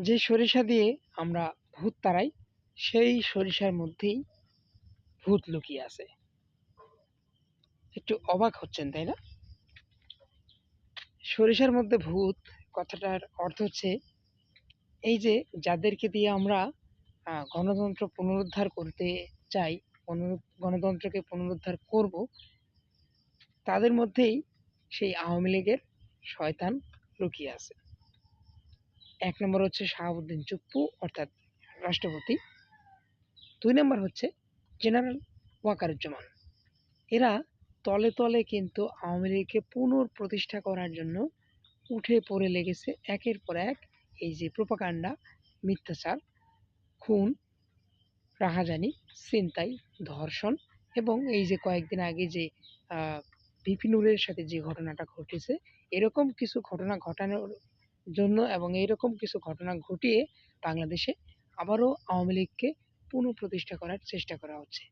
যে সরিষা দিয়ে আমরা ভূত তাড়াই, সেই সরিষার মধ্যেই ভূত লুকিয়ে আছে। একটু অবাক হচ্ছেন, তাই না? সরিষার মধ্যে ভূত কথাটার অর্থ হচ্ছে এই যে যাদেরকে দিয়ে আমরা গণতন্ত্র পুনরুদ্ধার করতে চাই, গণতন্ত্রকে পুনরুদ্ধার করব, তাদের মধ্যেই সেই আওয়ামী লীগের শয়তান লুকিয়ে আছে। এক নম্বর হচ্ছে শাহাবুদ্দিন চুপ্পু অর্থাৎ রাষ্ট্রপতি, দুই নম্বর হচ্ছে জেনারেল ওয়াকারুজ্জামান। এরা তলে তলে কিন্তু আওয়ামী লীগকে পুনঃপ্রতিষ্ঠা করার জন্য উঠে পড়ে লেগেছে একের পর এক। এই যে প্রোপাগান্ডা, মিথ্যাচার, খুন, রাহাজানি, ছিনতাই, ধর্ষণ এবং এই যে কয়েকদিন আগে যে ভিপি নূরের সাথে যে ঘটনাটা ঘটেছে, এরকম কিছু ঘটনা ঘটানোর জন্য এবং এইরকম কিছু ঘটনা ঘটিয়ে বাংলাদেশে আবারও আওয়ামী লীগকে পুনঃপ্রতিষ্ঠা করার চেষ্টা করা হচ্ছে।